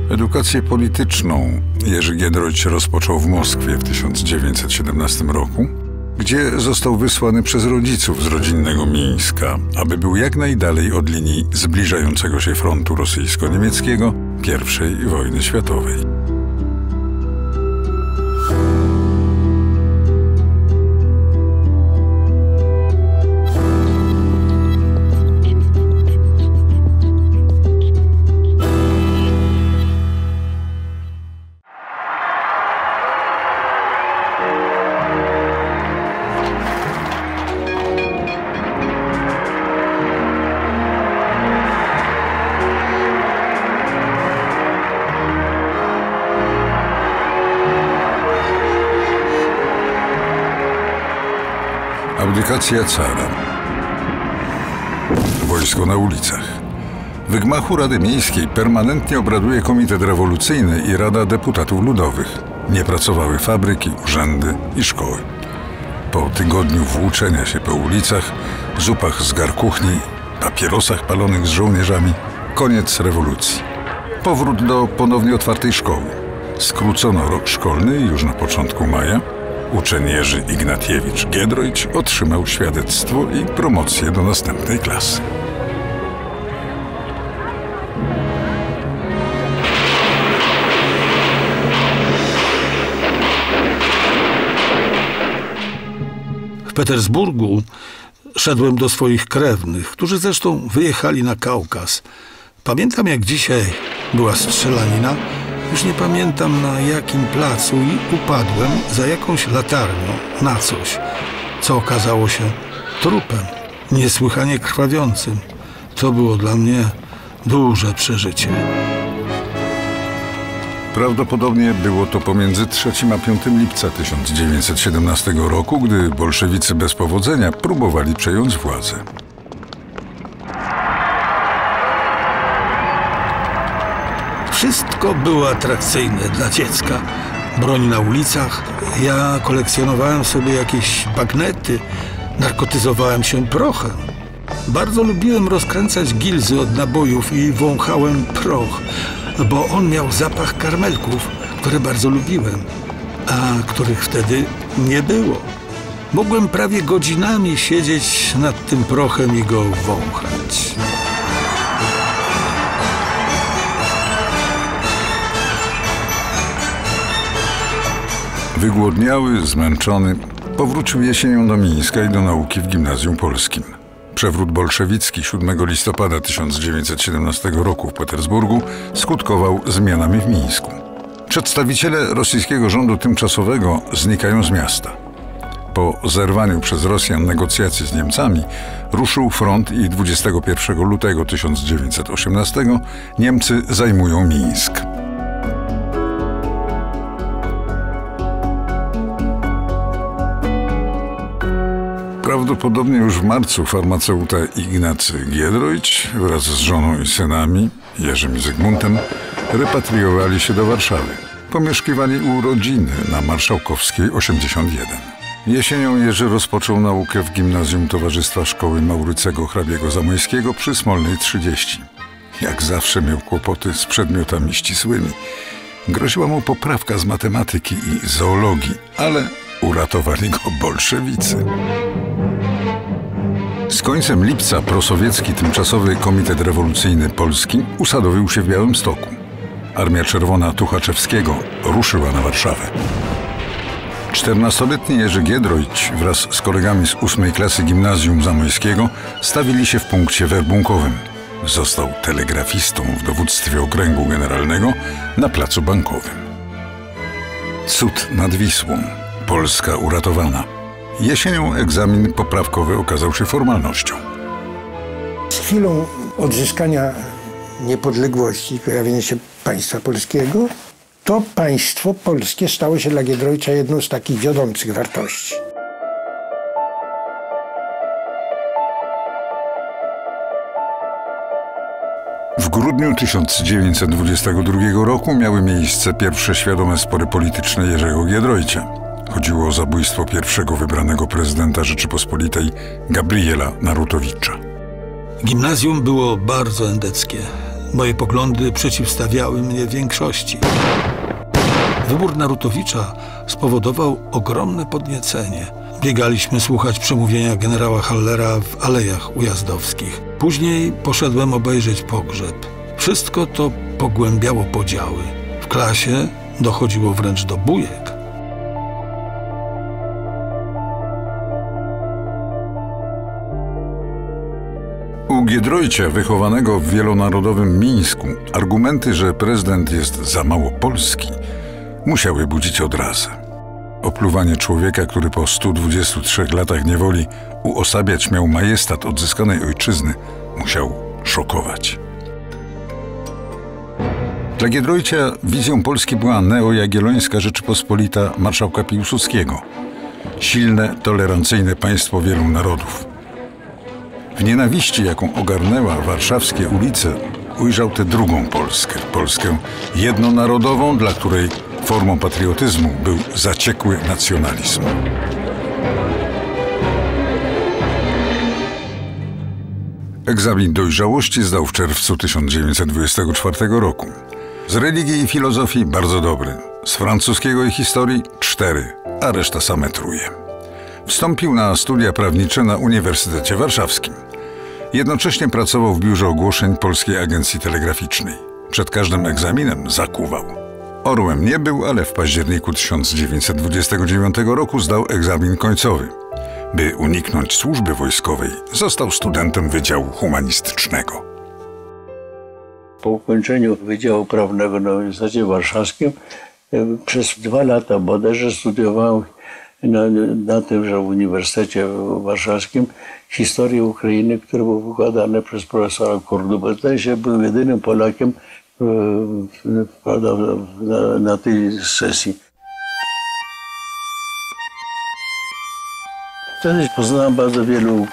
Edukację polityczną Jerzy Giedroyć rozpoczął w Moskwie w 1917 roku, gdzie został wysłany przez rodziców z rodzinnego Mińska, aby był jak najdalej od linii zbliżającego się frontu rosyjsko-niemieckiego I wojny światowej. Abdykacja cara. Wojsko na ulicach. W gmachu Rady Miejskiej permanentnie obraduje Komitet Rewolucyjny i Rada Deputatów Ludowych. Nie pracowały fabryki, urzędy i szkoły. Po tygodniu włóczenia się po ulicach, zupach z garkuchni, papierosach palonych z żołnierzami, koniec rewolucji. Powrót do ponownie otwartej szkoły. Skrócono rok szkolny już na początku maja. Uczeń Jerzy Ignatiewicz Giedroyć otrzymał świadectwo i promocję do następnej klasy. W Petersburgu szedłem do swoich krewnych, którzy zresztą wyjechali na Kaukaz. Pamiętam, jak dzisiaj była strzelanina. Już nie pamiętam, na jakim placu, i upadłem za jakąś latarnią na coś, co okazało się trupem, niesłychanie krwawiącym. To było dla mnie duże przeżycie. Prawdopodobnie było to pomiędzy 3 a 5 lipca 1917 roku, gdy bolszewicy bez powodzenia próbowali przejąć władzę. Wszystko było atrakcyjne dla dziecka. Broń na ulicach. Ja kolekcjonowałem sobie jakieś bagnety, narkotyzowałem się prochem. Bardzo lubiłem rozkręcać gilzy od nabojów i wąchałem proch, bo on miał zapach karmelków, które bardzo lubiłem, a których wtedy nie było. Mogłem prawie godzinami siedzieć nad tym prochem i go wąchać. Wygłodniały, zmęczony, powrócił jesienią do Mińska i do nauki w Gimnazjum Polskim. Przewrót bolszewicki 7 listopada 1917 roku w Petersburgu skutkował zmianami w Mińsku. Przedstawiciele rosyjskiego rządu tymczasowego znikają z miasta. Po zerwaniu przez Rosjan negocjacji z Niemcami ruszył front i 21 lutego 1918 Niemcy zajmują Mińsk. Prawdopodobnie już w marcu farmaceuta Ignacy Giedroyć wraz z żoną i synami, Jerzym i Zygmuntem, repatriowali się do Warszawy. Pomieszkiwali u rodziny na Marszałkowskiej 81. Jesienią Jerzy rozpoczął naukę w Gimnazjum Towarzystwa Szkoły Maurycego Hrabiego Zamoyskiego przy Smolnej 30. Jak zawsze miał kłopoty z przedmiotami ścisłymi. Groziła mu poprawka z matematyki i zoologii, ale uratowali go bolszewicy. Z końcem lipca prosowiecki tymczasowy Komitet Rewolucyjny Polski usadowił się w Białymstoku. Armia Czerwona Tuchaczewskiego ruszyła na Warszawę. 14-letni Jerzy Giedroyć wraz z kolegami z 8 klasy Gimnazjum Zamojskiego stawili się w punkcie werbunkowym. Został telegrafistą w dowództwie Okręgu Generalnego na Placu Bankowym. Cud nad Wisłą. Polska uratowana. Jesienią egzamin poprawkowy okazał się formalnością. Z chwilą odzyskania niepodległości, pojawienia się państwa polskiego, to państwo polskie stało się dla Giedroycia jedną z takich wiodących wartości. W grudniu 1922 roku miały miejsce pierwsze świadome spory polityczne Jerzego Giedroycia. Chodziło o zabójstwo pierwszego wybranego prezydenta Rzeczypospolitej Gabriela Narutowicza. Gimnazjum było bardzo endeckie. Moje poglądy przeciwstawiały mnie większości. Wybór Narutowicza spowodował ogromne podniecenie. Biegaliśmy słuchać przemówienia generała Hallera w Alejach Ujazdowskich. Później poszedłem obejrzeć pogrzeb. Wszystko to pogłębiało podziały. W klasie dochodziło wręcz do bujek. U Giedroycia, wychowanego w wielonarodowym Mińsku, argumenty, że prezydent jest za mało polski, musiały budzić odrazę. Opluwanie człowieka, który po 123 latach niewoli uosabiać miał majestat odzyskanej ojczyzny, musiał szokować. Dla Giedroycia wizją Polski była neojagiellońska Rzeczypospolita marszałka Piłsudskiego. Silne, tolerancyjne państwo wielu narodów. W nienawiści, jaką ogarnęła warszawskie ulice, ujrzał tę drugą Polskę. Polskę jednonarodową, dla której formą patriotyzmu był zaciekły nacjonalizm. Egzamin dojrzałości zdał w czerwcu 1924 roku. Z religii i filozofii bardzo dobry, z francuskiego i historii 4, a reszta same truje. Wstąpił na studia prawnicze na Uniwersytecie Warszawskim. Jednocześnie pracował w biurze ogłoszeń Polskiej Agencji Telegraficznej. Przed każdym egzaminem zakuwał. Orłem nie był, ale w październiku 1929 roku zdał egzamin końcowy. By uniknąć służby wojskowej, został studentem Wydziału Humanistycznego. Po ukończeniu Wydziału Prawnego na Uniwersytecie Warszawskim przez 2 lata bodajże studiowałem na tymże Uniwersytecie Warszawskim historię Ukrainy, które było wykładane przez profesora Kordubę. Zdaje się, byłem jedynym Polakiem na tej sesji. Wtedy poznałem bardzo wielu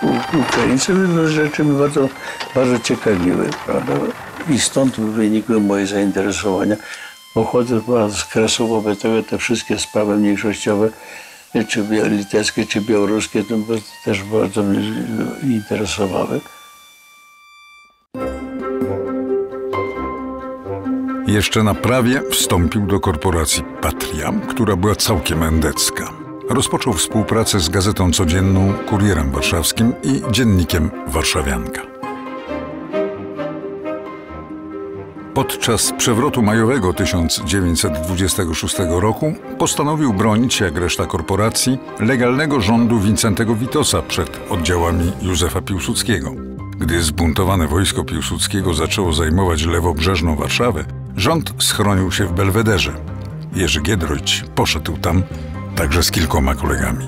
Ukraińców, no rzeczy mnie bardzo ciekawiły, prawda? I stąd wynikły moje zainteresowania. Pochodzę z kresu, wobec tego te wszystkie sprawy mniejszościowe, czy litewskie, czy białoruskie, to też bardzo mnie interesowały. Jeszcze na prawie wstąpił do korporacji Patria, która była całkiem endecka. Rozpoczął współpracę z gazetą codzienną Kurierem Warszawskim i dziennikiem Warszawianka. Podczas przewrotu majowego 1926 roku postanowił bronić, jak reszta korporacji, legalnego rządu Wincentego Witosa przed oddziałami Józefa Piłsudskiego. Gdy zbuntowane wojsko Piłsudskiego zaczęło zajmować lewobrzeżną Warszawę, rząd schronił się w Belwederze. Jerzy Giedroyć poszedł tam także z kilkoma kolegami.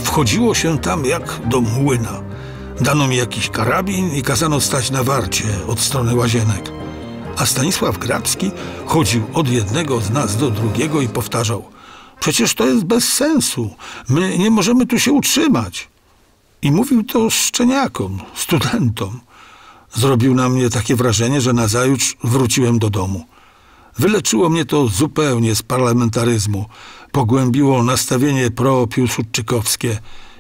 Wchodziło się tam jak do młyna. Dano mi jakiś karabin i kazano stać na warcie od strony Łazienek. A Stanisław Grabski chodził od jednego z nas do drugiego i powtarzał: przecież to jest bez sensu, my nie możemy tu się utrzymać. I mówił to szczeniakom, studentom. Zrobił na mnie takie wrażenie, że nazajutrz wróciłem do domu. Wyleczyło mnie to zupełnie z parlamentaryzmu, pogłębiło nastawienie pro-piłsudczykowskie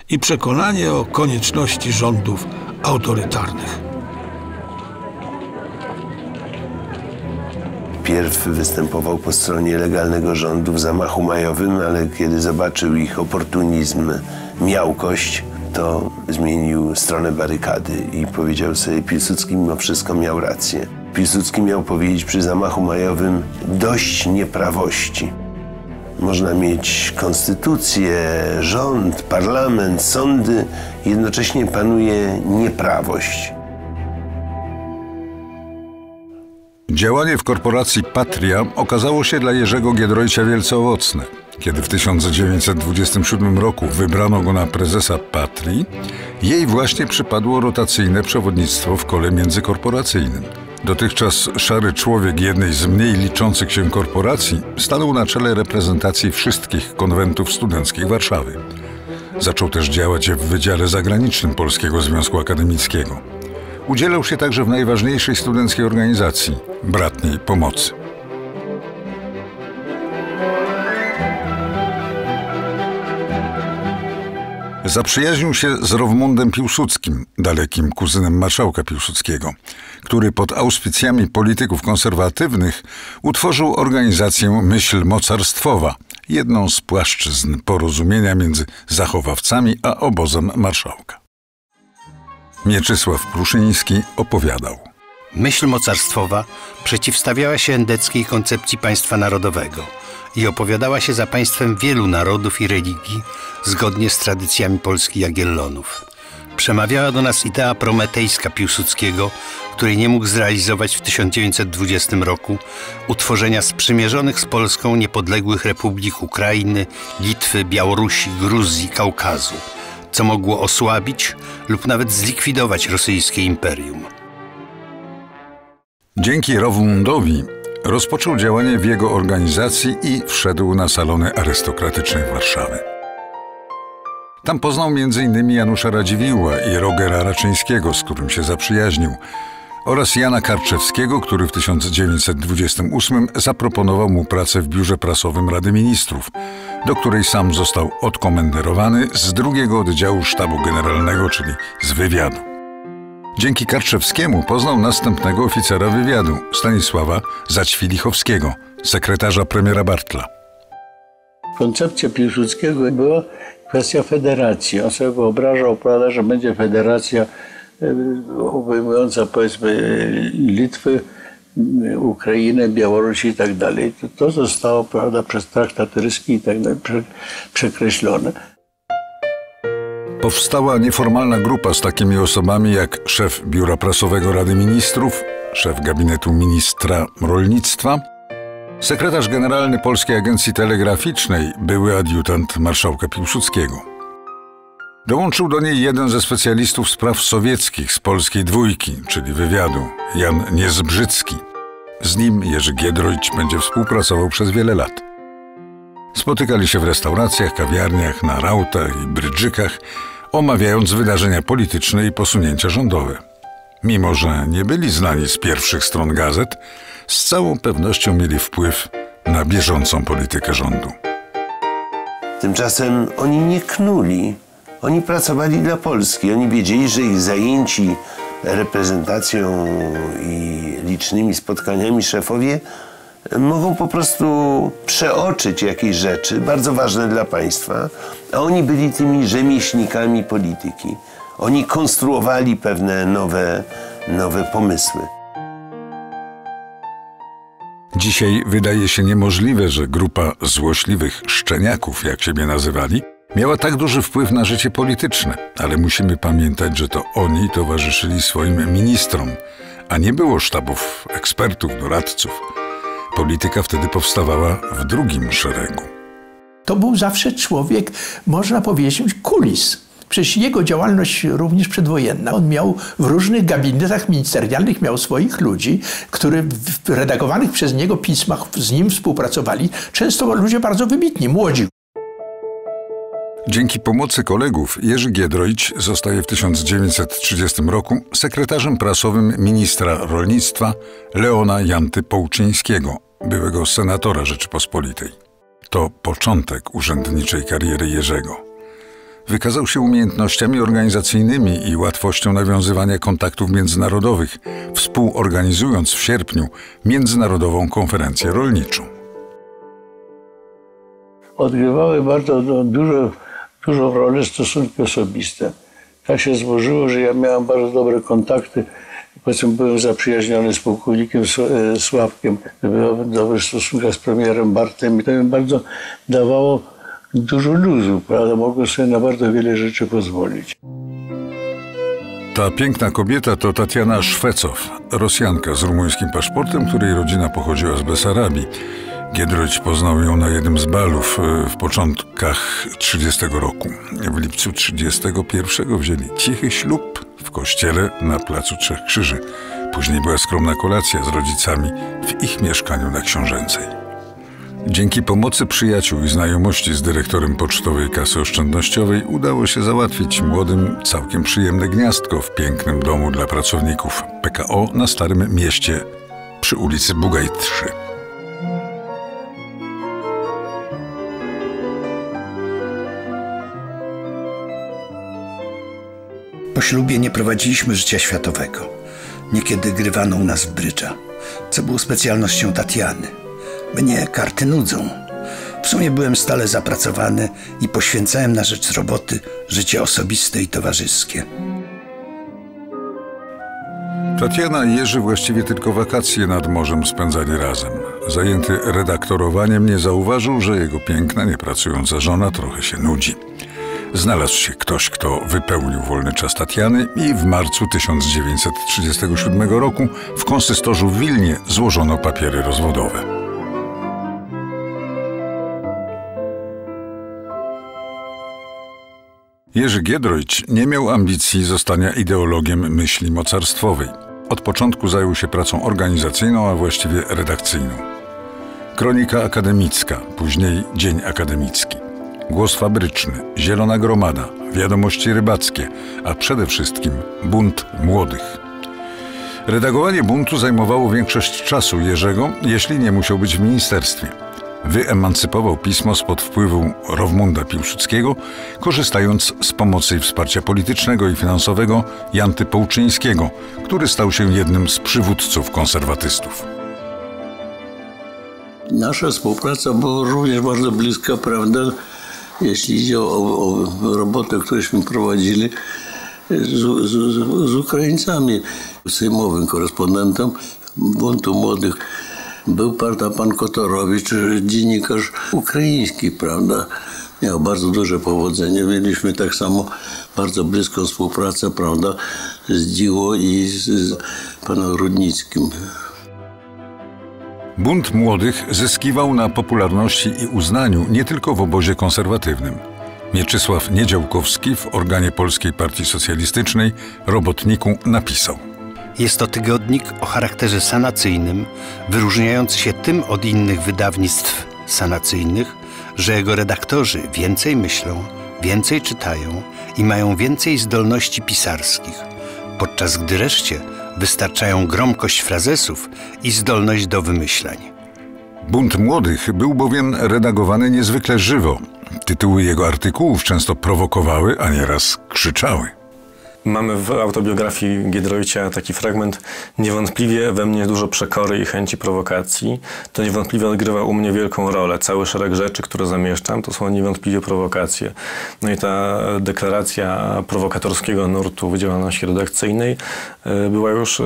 i przekonanie o konieczności rządów autorytarnych. Pierw występował po stronie legalnego rządu w zamachu majowym, ale kiedy zobaczył ich oportunizm, miałkość, to zmienił stronę barykady i powiedział sobie, Piłsudski mimo wszystko miał rację. Piłsudski miał powiedzieć przy zamachu majowym: dość nieprawości. Można mieć konstytucję, rząd, parlament, sądy, jednocześnie panuje nieprawość. Działanie w korporacji Patria okazało się dla Jerzego Giedroycia wielce owocne. Kiedy w 1927 roku wybrano go na prezesa Patrii, jej właśnie przypadło rotacyjne przewodnictwo w kole międzykorporacyjnym. Dotychczas szary człowiek jednej z mniej liczących się korporacji stanął na czele reprezentacji wszystkich konwentów studenckich Warszawy. Zaczął też działać w Wydziale Zagranicznym Polskiego Związku Akademickiego. Udzielał się także w najważniejszej studenckiej organizacji – Bratniej Pomocy. Zaprzyjaźnił się z Rowmundem Piłsudskim, dalekim kuzynem marszałka Piłsudskiego, który pod auspicjami polityków konserwatywnych utworzył organizację Myśl Mocarstwowa, jedną z płaszczyzn porozumienia między zachowawcami a obozem marszałka. Mieczysław Pruszyński opowiadał. Myśl mocarstwowa przeciwstawiała się endeckiej koncepcji państwa narodowego i opowiadała się za państwem wielu narodów i religii zgodnie z tradycjami Polski Jagiellonów. Przemawiała do nas idea prometejska Piłsudskiego, której nie mógł zrealizować w 1920 roku, utworzenia sprzymierzonych z Polską niepodległych republik Ukrainy, Litwy, Białorusi, Gruzji, Kaukazu, co mogło osłabić lub nawet zlikwidować rosyjskie imperium. Dzięki Rowmundowi rozpoczął działanie w jego organizacji i wszedł na salony arystokratyczne Warszawy. Tam poznał m.in. Janusza Radziwiłła i Rogera Raczyńskiego, z którym się zaprzyjaźnił, oraz Jana Karczewskiego, który w 1928 zaproponował mu pracę w biurze prasowym Rady Ministrów, do której sam został odkomenderowany z drugiego oddziału sztabu generalnego, czyli z wywiadu. Dzięki Karczewskiemu poznał następnego oficera wywiadu, Stanisława Zaćwilichowskiego, sekretarza premiera Bartla. Koncepcja Piłsudskiego była kwestia federacji. On sobie wyobrażał, prawda, że będzie federacja obejmująca, powiedzmy, Litwy, Ukrainę, Białorusi i tak dalej. To zostało, prawda, przez traktat ryski i tak dalej przekreślone. Powstała nieformalna grupa z takimi osobami jak szef Biura Prasowego Rady Ministrów, szef gabinetu ministra rolnictwa, sekretarz generalny Polskiej Agencji Telegraficznej, były adiutant marszałka Piłsudskiego. Dołączył do niej jeden ze specjalistów spraw sowieckich z Polskiej Dwójki, czyli wywiadu, Jan Niezbrzycki. Z nim Jerzy Giedroyć będzie współpracował przez wiele lat. Spotykali się w restauracjach, kawiarniach, na rautach i brydżykach, omawiając wydarzenia polityczne i posunięcia rządowe. Mimo że nie byli znani z pierwszych stron gazet, z całą pewnością mieli wpływ na bieżącą politykę rządu. Tymczasem oni nie knuli. Oni pracowali dla Polski. Oni wiedzieli, że ich zajęci reprezentacją i licznymi spotkaniami szefowie mogą po prostu przeoczyć jakieś rzeczy bardzo ważne dla państwa, a oni byli tymi rzemieślnikami polityki. Oni konstruowali pewne nowe pomysły. Dzisiaj wydaje się niemożliwe, że grupa złośliwych szczeniaków, jak siebie nazywali, miała tak duży wpływ na życie polityczne, ale musimy pamiętać, że to oni towarzyszyli swoim ministrom, a nie było sztabów ekspertów, doradców. Polityka wtedy powstawała w drugim szeregu. To był zawsze człowiek, można powiedzieć, kulis. Przecież jego działalność również przedwojenna. On miał w różnych gabinetach ministerialnych miał swoich ludzi, którzy w redagowanych przez niego pismach z nim współpracowali. Często ludzie bardzo wybitni, młodzi. Dzięki pomocy kolegów Jerzy Giedroyć zostaje w 1930 roku sekretarzem prasowym ministra rolnictwa Leona Janty Połczyńskiego, byłego senatora Rzeczypospolitej. To początek urzędniczej kariery Jerzego. Wykazał się umiejętnościami organizacyjnymi i łatwością nawiązywania kontaktów międzynarodowych, współorganizując w sierpniu Międzynarodową Konferencję Rolniczą. Odgrywały bardzo dużą rolę stosunki osobiste. Tak się złożyło, że ja miałem bardzo dobre kontakty. Powiedzmy, byłem zaprzyjaźniony z pułkownikiem Sławkiem, byłem w dobrych stosunkach z premierem Bartem i to mi bardzo dawało dużo luzu, prawda? Mogłem sobie na bardzo wiele rzeczy pozwolić. Ta piękna kobieta to Tatiana Szwecow, Rosjanka z rumuńskim paszportem, której rodzina pochodziła z Besarabii. Giedroyć poznał ją na jednym z balów w początkach 30 roku. W lipcu 31 wzięli cichy ślub w kościele na Placu Trzech Krzyży. Później była skromna kolacja z rodzicami w ich mieszkaniu na Książęcej. Dzięki pomocy przyjaciół i znajomości z dyrektorem Pocztowej Kasy Oszczędnościowej udało się załatwić młodym całkiem przyjemne gniazdko w pięknym domu dla pracowników PKO na Starym Mieście przy ulicy Bugaj 3. ślubie nie prowadziliśmy życia światowego. Niekiedy grywano u nas w brydża, co było specjalnością Tatiany. Mnie karty nudzą. W sumie byłem stale zapracowany i poświęcałem na rzecz roboty życie osobiste i towarzyskie. Tatiana i Jerzy właściwie tylko wakacje nad morzem spędzali razem. Zajęty redaktorowaniem nie zauważył, że jego piękna, niepracująca żona trochę się nudzi. Znalazł się ktoś, kto wypełnił wolny czas Tatiany i w marcu 1937 roku w konsystorzu w Wilnie złożono papiery rozwodowe. Jerzy Giedroyć nie miał ambicji zostania ideologiem myśli mocarstwowej. Od początku zajął się pracą organizacyjną, a właściwie redakcyjną. Kronika akademicka, później Dzień Akademicki. Głos Fabryczny, Zielona Gromada, Wiadomości Rybackie, a przede wszystkim Bunt Młodych. Redagowanie Buntu zajmowało większość czasu Jerzego, jeśli nie musiał być w ministerstwie. Wyemancypował pismo spod wpływu Rowmunda Piłsudskiego, korzystając z pomocy i wsparcia politycznego i finansowego Janty Połczyńskiego, który stał się jednym z przywódców konserwatystów. Nasza współpraca była również bardzo bliska, prawda, jeśli idzie o robotę, którąśmy prowadzili z Ukraińcami. Sejmowym korespondentem Buntu Młodych był pan Kotorowicz, dziennikarz ukraiński, prawda. Miał bardzo duże powodzenie. Mieliśmy tak samo bardzo bliską współpracę, prawda, z Dziło i z panem Rudnickim. Bunt Młodych zyskiwał na popularności i uznaniu nie tylko w obozie konserwatywnym. Mieczysław Niedziałkowski w organie Polskiej Partii Socjalistycznej Robotniku napisał: Jest to tygodnik o charakterze sanacyjnym, wyróżniający się tym od innych wydawnictw sanacyjnych, że jego redaktorzy więcej myślą, więcej czytają i mają więcej zdolności pisarskich, podczas gdy reszcie wystarczają gromkość frazesów i zdolność do wymyślań. Bunt Młodych był bowiem redagowany niezwykle żywo. Tytuły jego artykułów często prowokowały, a nieraz krzyczały. Mamy w autobiografii Giedroycia taki fragment: niewątpliwie we mnie dużo przekory i chęci prowokacji. To niewątpliwie odgrywa u mnie wielką rolę. Cały szereg rzeczy, które zamieszczam, to są niewątpliwie prowokacje. No i ta deklaracja prowokatorskiego nurtu w działalności redakcyjnej była już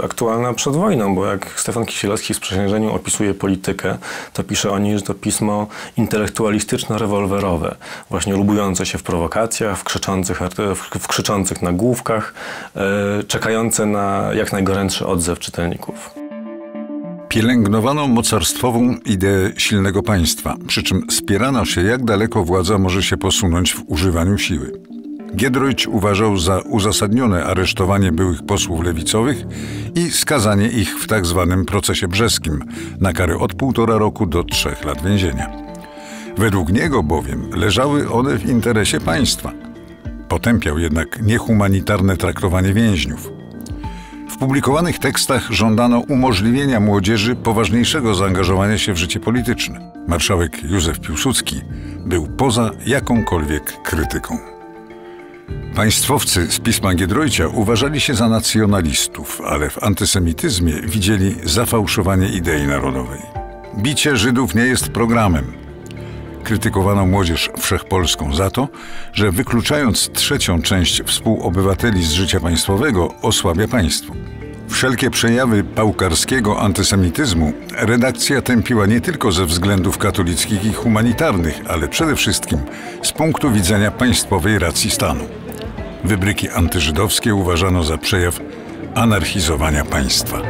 aktualna przed wojną, bo jak Stefan Kisielewski w Sprzysiężeniu opisuje politykę, to pisze o niej, że to pismo intelektualistyczno-rewolwerowe, właśnie lubujące się w prowokacjach, w krzyczących nagłówkach, czekające na jak najgorętszy odzew czytelników. Pielęgnowano mocarstwową ideę silnego państwa, przy czym spierano się, jak daleko władza może się posunąć w używaniu siły. Giedroyć uważał za uzasadnione aresztowanie byłych posłów lewicowych i skazanie ich w tak zwanym procesie brzeskim na karę od 1,5 roku do 3 lat więzienia. Według niego bowiem leżały one w interesie państwa. Potępiał jednak niehumanitarne traktowanie więźniów. W publikowanych tekstach żądano umożliwienia młodzieży poważniejszego zaangażowania się w życie polityczne. Marszałek Józef Piłsudski był poza jakąkolwiek krytyką. Państwowcy z pisma Giedroycia uważali się za nacjonalistów, ale w antysemityzmie widzieli zafałszowanie idei narodowej. Bicie Żydów nie jest programem. Krytykowano młodzież wszechpolską za to, że wykluczając trzecią część współobywateli z życia państwowego, osłabia państwo. Wszelkie przejawy pałkarskiego antysemityzmu redakcja tępiła nie tylko ze względów katolickich i humanitarnych, ale przede wszystkim z punktu widzenia państwowej racji stanu. Wybryki antyżydowskie uważano za przejaw anarchizowania państwa.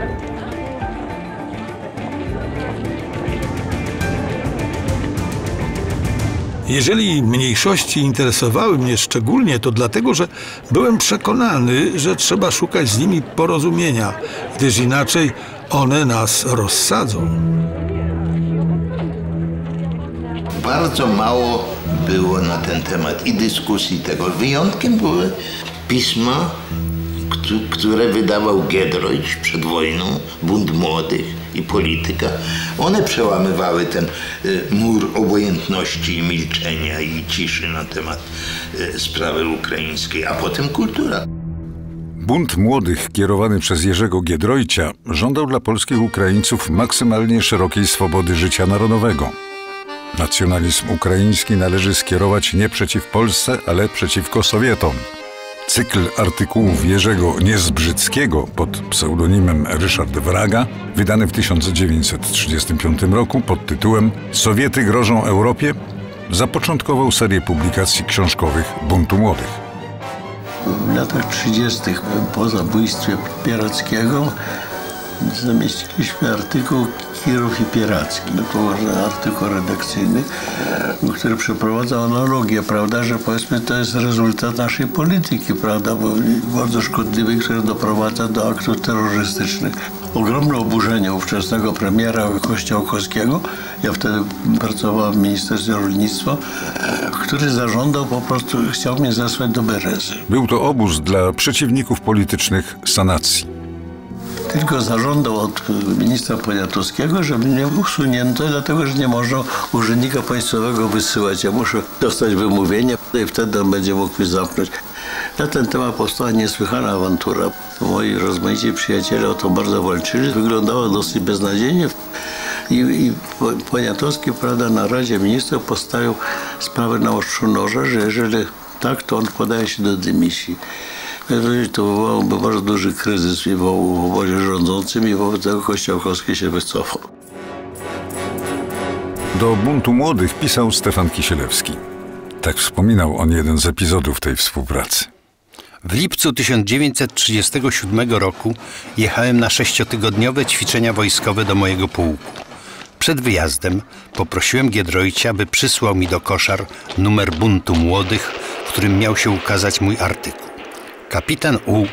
Jeżeli mniejszości interesowały mnie szczególnie, to dlatego, że byłem przekonany, że trzeba szukać z nimi porozumienia, gdyż inaczej one nas rozsadzą. Bardzo mało było na ten temat i dyskusji tego. Wyjątkiem były pisma, które wydawał Giedroyć przed wojną, Bunt Młodych i Polityka. One przełamywały ten mur obojętności, milczenia i ciszy na temat sprawy ukraińskiej, a potem Kultura. Bunt Młodych, kierowany przez Jerzego Giedroycia, żądał dla polskich Ukraińców maksymalnie szerokiej swobody życia narodowego. Nacjonalizm ukraiński należy skierować nie przeciw Polsce, ale przeciwko Sowietom. Cykl artykułów Jerzego Niezbrzyckiego pod pseudonimem Ryszard Wraga, wydany w 1935 roku pod tytułem „Sowiety grożą Europie”, zapoczątkował serię publikacji książkowych Buntu Młodych. W latach 30. po zabójstwie Pierackiego zamieściliśmy artykuł Kirów i Pieracki. To był artykuł redakcyjny, który przeprowadza analogię, prawda, że powiedzmy to jest rezultat naszej polityki, prawda, bardzo szkodliwej, która doprowadza do aktów terrorystycznych. Ogromne oburzenie ówczesnego premiera Kościołkowskiego, ja wtedy pracowałem w Ministerstwie Rolnictwa, który zażądał po prostu, chciał mnie zesłać do Berezy. Był to obóz dla przeciwników politycznych sanacji. Tylko zażądał od ministra Poniatowskiego, żeby mnie usunięto, dlatego że nie można urzędnika państwowego wysyłać. Ja muszę dostać wymówienie i wtedy on będzie mógł mnie zamknąć. Na ten temat powstała niesłychana awantura. Moi rozmaici przyjaciele o to bardzo walczyli. Wyglądało dosyć beznadziejnie. I Poniatowski, prawda, na Radzie Ministrów postawił sprawę na ostrzu noża, że jeżeli tak, to on podaje się do dymisji. To wywołałoby bardzo duży kryzys w obozie rządzącym i wobec tego Kościołkowski się wycofał. Do Buntu Młodych pisał Stefan Kisielewski. Tak wspominał on jeden z epizodów tej współpracy. W lipcu 1937 roku jechałem na 6-tygodniowe ćwiczenia wojskowe do mojego pułku. Przed wyjazdem poprosiłem Giedroycia, by przysłał mi do koszar numer Buntu Młodych, w którym miał się ukazać mój artykuł. Kapitan U,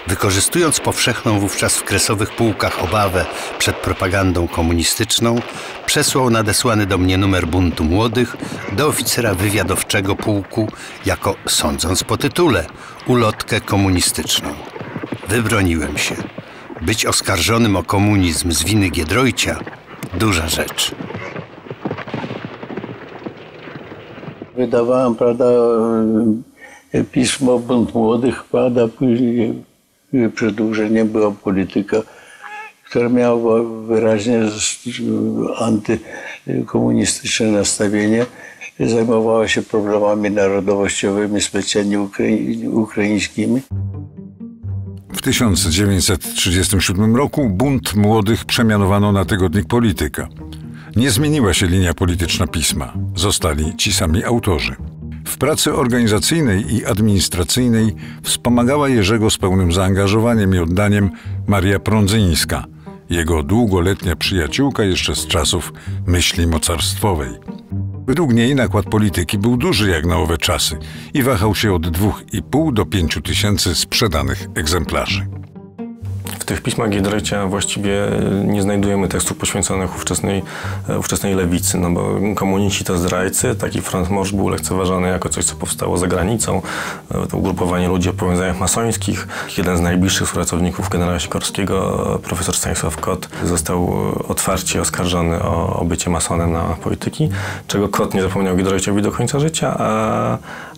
wykorzystując powszechną wówczas w kresowych pułkach obawę przed propagandą komunistyczną, przesłał nadesłany do mnie numer Buntu Młodych do oficera wywiadowczego pułku jako, sądząc po tytule, ulotkę komunistyczną. Wybroniłem się. Być oskarżonym o komunizm z winy Giedroycia – duża rzecz. Wydawałem, prawda, pismo Bunt Młodych, prawda, później przedłużeniem była polityka, która miała wyraźnie antykomunistyczne nastawienie. Zajmowała się problemami narodowościowymi, specjalnie ukraińskimi. W 1937 roku Bunt Młodych przemianowano na tygodnik Polityka. Nie zmieniła się linia polityczna pisma. Zostali ci sami autorzy. W pracy organizacyjnej i administracyjnej wspomagała Jerzego z pełnym zaangażowaniem i oddaniem Maria Prądzyńska, jego długoletnia przyjaciółka jeszcze z czasów myśli mocarstwowej. Według niej nakład polityki był duży jak na owe czasy i wahał się od 2,5 do 5 tysięcy sprzedanych egzemplarzy. W tych pismach Giedroycia właściwie nie znajdujemy tekstów poświęconych ówczesnej lewicy, no bo komuniści to zdrajcy, taki front morsz był lekceważony jako coś, co powstało za granicą. To ugrupowanie ludzi o powiązaniach masońskich. Jeden z najbliższych współpracowników generała Sikorskiego, profesor Stanisław Kot, został otwarcie oskarżony o bycie masonem na polityki, czego Kot nie zapomniał Giedroyciowi do końca życia,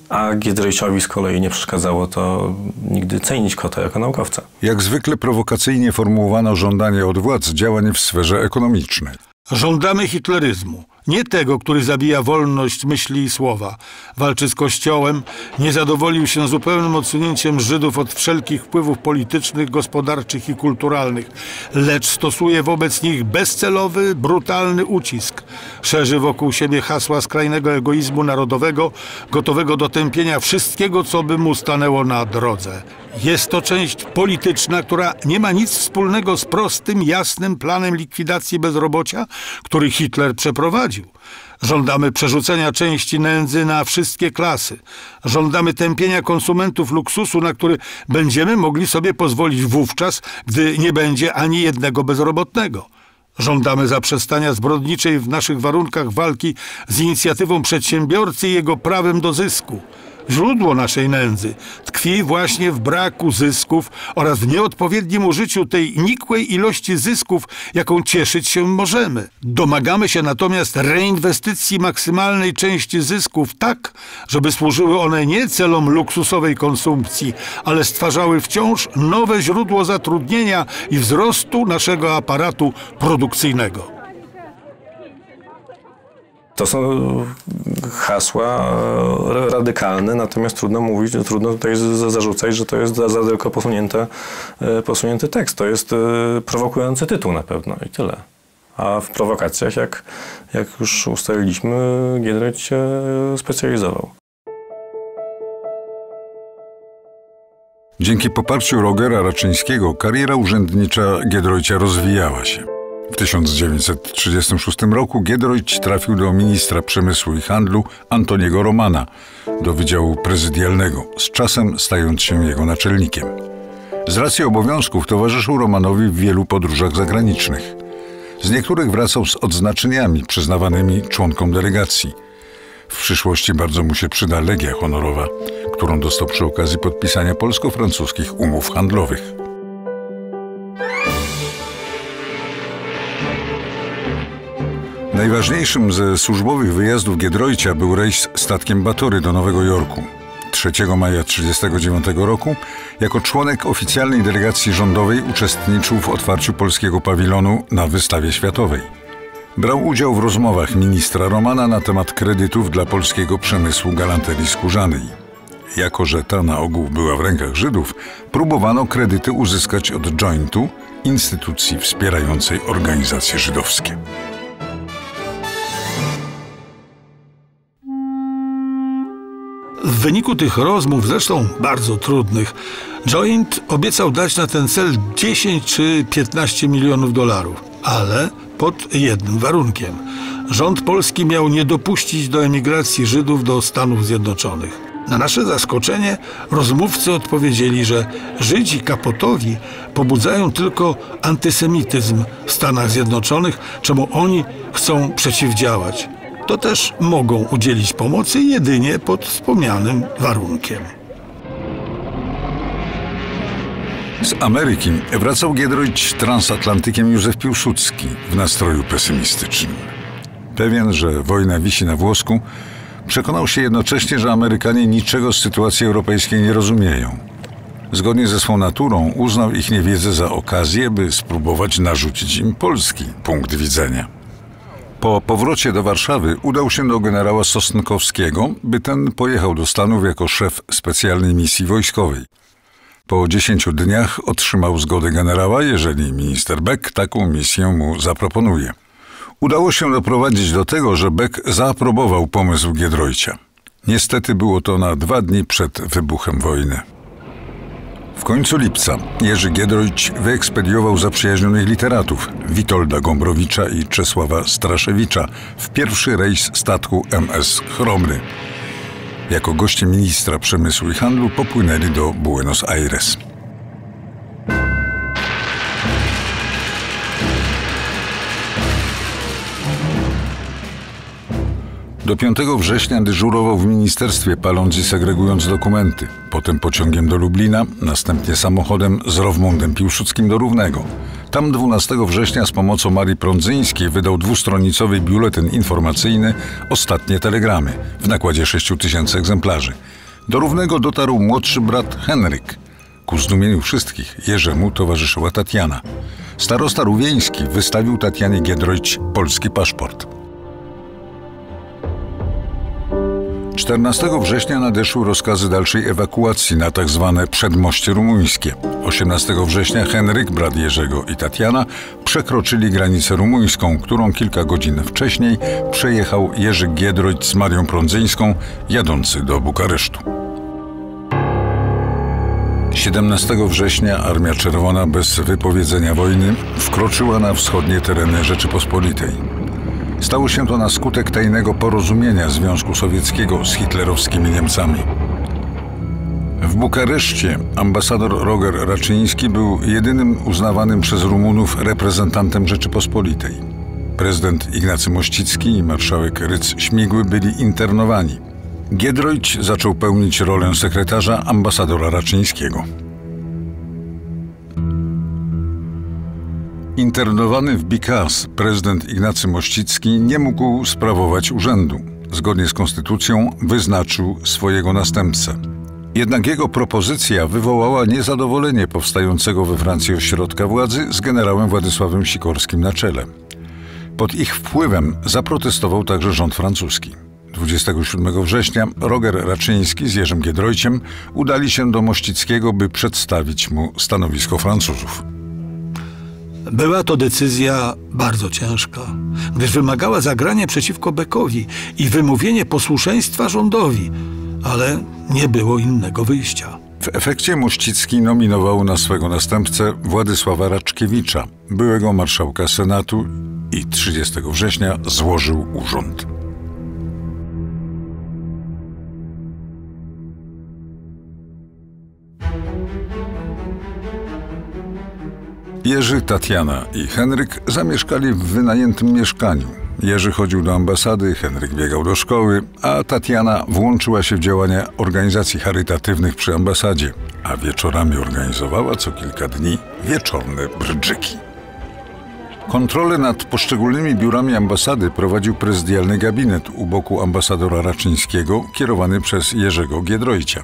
a Giedroyciowi z kolei nie przeszkadzało to nigdy cenić Kota jako naukowca. Jak zwykle prowokacyjnie formułowano żądanie od władz działań w sferze ekonomicznej. Żądamy hitleryzmu. Nie tego, który zabija wolność myśli i słowa, walczy z Kościołem, nie zadowolił się zupełnym odsunięciem Żydów od wszelkich wpływów politycznych, gospodarczych i kulturalnych, lecz stosuje wobec nich bezcelowy, brutalny ucisk. Szerzy wokół siebie hasła skrajnego egoizmu narodowego, gotowego do tępienia wszystkiego, co by mu stanęło na drodze. Jest to część polityczna, która nie ma nic wspólnego z prostym, jasnym planem likwidacji bezrobocia, który Hitler przeprowadził. Żądamy przerzucenia części nędzy na wszystkie klasy. Żądamy tępienia konsumentów luksusu, na który będziemy mogli sobie pozwolić wówczas, gdy nie będzie ani jednego bezrobotnego. Żądamy zaprzestania zbrodniczej w naszych warunkach walki z inicjatywą przedsiębiorcy i jego prawem do zysku. Źródło naszej nędzy tkwi właśnie w braku zysków oraz w nieodpowiednim użyciu tej nikłej ilości zysków, jaką cieszyć się możemy. Domagamy się natomiast reinwestycji maksymalnej części zysków tak, żeby służyły one nie celom luksusowej konsumpcji, ale stwarzały wciąż nowe źródło zatrudnienia i wzrostu naszego aparatu produkcyjnego. To są hasła radykalne, natomiast trudno tutaj zarzucać, że to jest za daleko posunięty tekst. To jest prowokujący tytuł na pewno i tyle. A w prowokacjach, jak już ustaliliśmy, Giedroyć się specjalizował. Dzięki poparciu Rogera Raczyńskiego kariera urzędnicza Giedroycia rozwijała się. W 1936 roku Giedroyć trafił do ministra przemysłu i handlu Antoniego Romana, do Wydziału Prezydialnego, z czasem stając się jego naczelnikiem. Z racji obowiązków towarzyszył Romanowi w wielu podróżach zagranicznych. Z niektórych wracał z odznaczeniami przyznawanymi członkom delegacji. W przyszłości bardzo mu się przyda Legia Honorowa, którą dostał przy okazji podpisania polsko-francuskich umów handlowych. Najważniejszym ze służbowych wyjazdów Giedroycia był rejs statkiem Batory do Nowego Jorku. 3 maja 1939 roku jako członek oficjalnej delegacji rządowej uczestniczył w otwarciu polskiego pawilonu na wystawie światowej. Brał udział w rozmowach ministra Romana na temat kredytów dla polskiego przemysłu galanterii skórzanej. Jako że ta na ogół była w rękach Żydów, próbowano kredyty uzyskać od Jointu, instytucji wspierającej organizacje żydowskie. W wyniku tych rozmów, zresztą bardzo trudnych, Joint obiecał dać na ten cel 10 czy 15 milionów dolarów, ale pod jednym warunkiem. Rząd polski miał nie dopuścić do emigracji Żydów do Stanów Zjednoczonych. Na nasze zaskoczenie rozmówcy odpowiedzieli, że Żydzi kapotowi pobudzają tylko antysemityzm w Stanach Zjednoczonych, czemu oni chcą przeciwdziałać. To też mogą udzielić pomocy jedynie pod wspomnianym warunkiem. Z Ameryki wracał Giedroyć transatlantykiem Józef Piłsudski w nastroju pesymistycznym. Pewien, że wojna wisi na włosku, przekonał się jednocześnie, że Amerykanie niczego z sytuacji europejskiej nie rozumieją. Zgodnie ze swą naturą uznał ich niewiedzę za okazję, by spróbować narzucić im polski punkt widzenia. Po powrocie do Warszawy udał się do generała Sosnkowskiego, by ten pojechał do Stanów jako szef specjalnej misji wojskowej. Po 10 dniach otrzymał zgodę generała, jeżeli minister Beck taką misję mu zaproponuje. Udało się doprowadzić do tego, że Beck zaaprobował pomysł Giedroycia. Niestety było to na 2 dni przed wybuchem wojny. W końcu lipca Jerzy Giedroyć wyekspediował zaprzyjaźnionych literatów Witolda Gombrowicza i Czesława Straszewicza w pierwszy rejs statku MS Chromry. Jako goście ministra przemysłu i handlu popłynęli do Buenos Aires. Do 5 września dyżurował w ministerstwie, paląc i segregując dokumenty. Potem pociągiem do Lublina, następnie samochodem z Rowmundem Piłsudskim do Równego. Tam 12 września z pomocą Marii Prądzyńskiej wydał 2-stronicowy biuletyn informacyjny Ostatnie telegramy w nakładzie 6000 egzemplarzy. Do Równego dotarł młodszy brat Henryk. Ku zdumieniu wszystkich Jerzemu towarzyszyła Tatiana. Starosta rówieński wystawił Tatianie Giedroyć polski paszport. 14 września nadeszły rozkazy dalszej ewakuacji na tzw. przedmoście rumuńskie. 18 września Henryk, brat Jerzego i Tatiana przekroczyli granicę rumuńską, którą kilka godzin wcześniej przejechał Jerzy Giedroyć z Marią Prądzyńską, jadący do Bukaresztu. 17 września Armia Czerwona bez wypowiedzenia wojny wkroczyła na wschodnie tereny Rzeczypospolitej. Stało się to na skutek tajnego porozumienia Związku Sowieckiego z hitlerowskimi Niemcami. W Bukareszcie ambasador Roger Raczyński był jedynym uznawanym przez Rumunów reprezentantem Rzeczypospolitej. Prezydent Ignacy Mościcki i marszałek Rydz Śmigły byli internowani. Giedroyć zaczął pełnić rolę sekretarza ambasadora Raczyńskiego. Internowany w Bicaz prezydent Ignacy Mościcki nie mógł sprawować urzędu. Zgodnie z konstytucją wyznaczył swojego następcę. Jednak jego propozycja wywołała niezadowolenie powstającego we Francji ośrodka władzy z generałem Władysławem Sikorskim na czele. Pod ich wpływem zaprotestował także rząd francuski. 27 września Roger Raczyński z Jerzym Giedroyciem udali się do Mościckiego, by przedstawić mu stanowisko Francuzów. Była to decyzja bardzo ciężka, gdyż wymagała zagrania przeciwko Beckowi i wymówienie posłuszeństwa rządowi, ale nie było innego wyjścia. W efekcie Mościcki nominował na swego następcę Władysława Raczkiewicza, byłego marszałka Senatu, i 30 września złożył urząd. Jerzy, Tatiana i Henryk zamieszkali w wynajętym mieszkaniu. Jerzy chodził do ambasady, Henryk biegał do szkoły, a Tatiana włączyła się w działania organizacji charytatywnych przy ambasadzie, a wieczorami organizowała co kilka dni wieczorne brydżyki. Kontrolę nad poszczególnymi biurami ambasady prowadził prezydialny gabinet u boku ambasadora Raczyńskiego, kierowany przez Jerzego Giedroycia.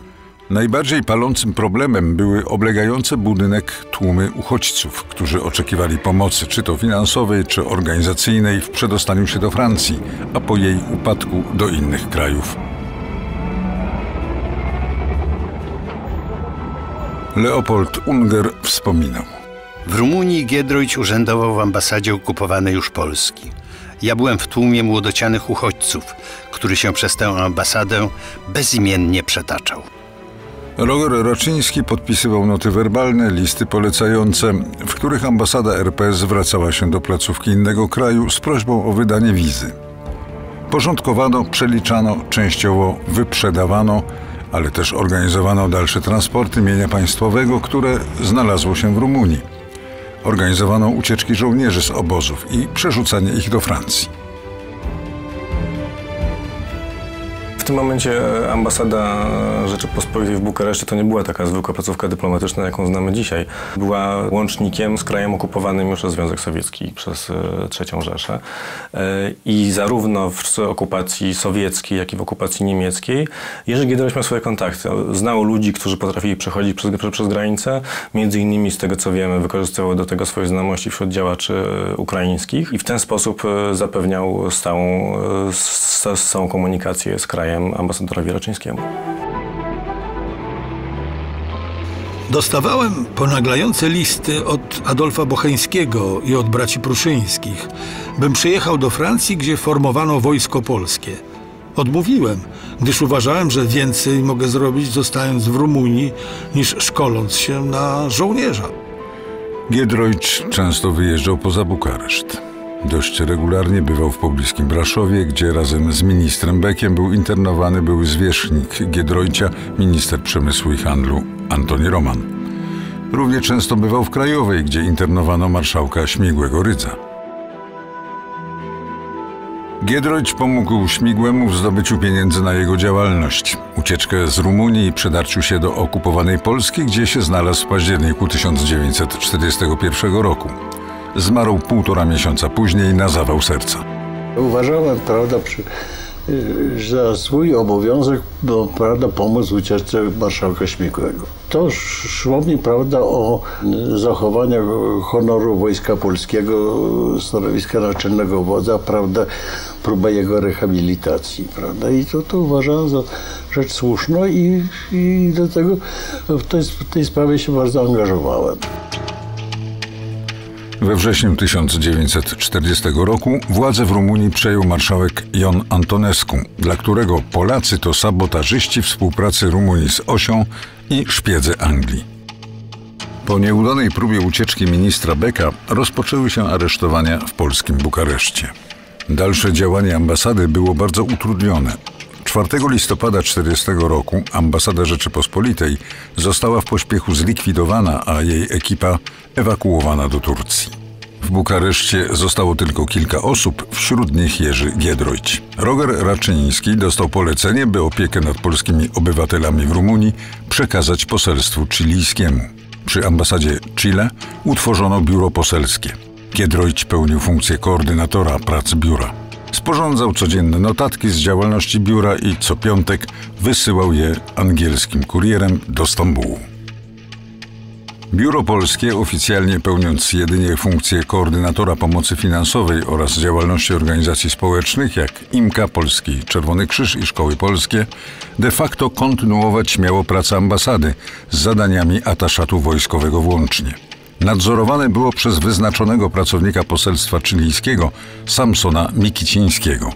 Najbardziej palącym problemem były oblegające budynek tłumy uchodźców, którzy oczekiwali pomocy, czy to finansowej, czy organizacyjnej, w przedostaniu się do Francji, a po jej upadku do innych krajów. Leopold Unger wspominał: w Rumunii Giedroyć urzędował w ambasadzie okupowanej już Polski. Ja byłem w tłumie młodocianych uchodźców, który się przez tę ambasadę bezimiennie przetaczał. Roger Raczyński podpisywał noty werbalne, listy polecające, w których ambasada RP zwracała się do placówki innego kraju z prośbą o wydanie wizy. Porządkowano, przeliczano, częściowo wyprzedawano, ale też organizowano dalsze transporty mienia państwowego, które znalazło się w Rumunii. Organizowano ucieczki żołnierzy z obozów i przerzucanie ich do Francji. W tym momencie ambasada Rzeczypospolitej w Bukareszcie to nie była taka zwykła placówka dyplomatyczna, jaką znamy dzisiaj. Była łącznikiem z krajem okupowanym już przez Związek Sowiecki, przez III Rzeszę. I zarówno w okupacji sowieckiej, jak i w okupacji niemieckiej Jerzy Giedroyć miał swoje kontakty. Znał ludzi, którzy potrafili przechodzić przez granicę. Między innymi, z tego co wiemy, wykorzystywał do tego swoje znajomości wśród działaczy ukraińskich i w ten sposób zapewniał stałą komunikację z krajem ambasadorowi Raczyńskiemu. Dostawałem ponaglające listy od Adolfa Bocheńskiego i od braci Pruszyńskich, bym przyjechał do Francji, gdzie formowano wojsko polskie. Odmówiłem, gdyż uważałem, że więcej mogę zrobić zostając w Rumunii, niż szkoląc się na żołnierza. Giedroyć często wyjeżdżał poza Bukareszt. Dość regularnie bywał w pobliskim Braszowie, gdzie razem z ministrem Beckiem był internowany były zwierzchnik Giedroycia, minister przemysłu i handlu Antoni Roman. Równie często bywał w Krajowej, gdzie internowano marszałka Śmigłego Rydza. Giedroyć pomógł Śmigłemu w zdobyciu pieniędzy na jego działalność, ucieczkę z Rumunii i przedarciu się do okupowanej Polski, gdzie się znalazł w październiku 1941 roku. Zmarł 1,5 miesiąca później na zawał serca. Uważałem, prawda, za swój obowiązek, pomóc w ucieczce marszałka Śmigłego. To szło mi, prawda, o zachowanie honoru Wojska Polskiego, stanowiska naczelnego wodza, prawda, próba jego rehabilitacji, prawda. I to uważałem za rzecz słuszną i dlatego w tej sprawie się bardzo angażowałem. We wrześniu 1940 roku władzę w Rumunii przejął marszałek Ion Antonescu, dla którego Polacy to sabotażyści współpracy Rumunii z Osią i szpiedzy Anglii. Po nieudanej próbie ucieczki ministra Becka rozpoczęły się aresztowania w polskim Bukareszcie. Dalsze działanie ambasady było bardzo utrudnione. 4 listopada 1940 roku ambasada Rzeczypospolitej została w pośpiechu zlikwidowana, a jej ekipa ewakuowana do Turcji. W Bukareszcie zostało tylko kilka osób, wśród nich Jerzy Giedroyć. Roger Raczyński dostał polecenie, by opiekę nad polskimi obywatelami w Rumunii przekazać poselstwu chilijskiemu. Przy ambasadzie Chile utworzono biuro poselskie. Giedroyć pełnił funkcję koordynatora prac biura. Sporządzał codzienne notatki z działalności biura i co piątek wysyłał je angielskim kurierem do Stambułu. Biuro Polskie, oficjalnie pełniąc jedynie funkcję koordynatora pomocy finansowej oraz działalności organizacji społecznych, jak IMKA, Polski Czerwony Krzyż i Szkoły Polskie, de facto kontynuować miało pracę ambasady z zadaniami ataszatu wojskowego włącznie. Nadzorowane było przez wyznaczonego pracownika poselstwa chilijskiego Samsona Mikicińskiego.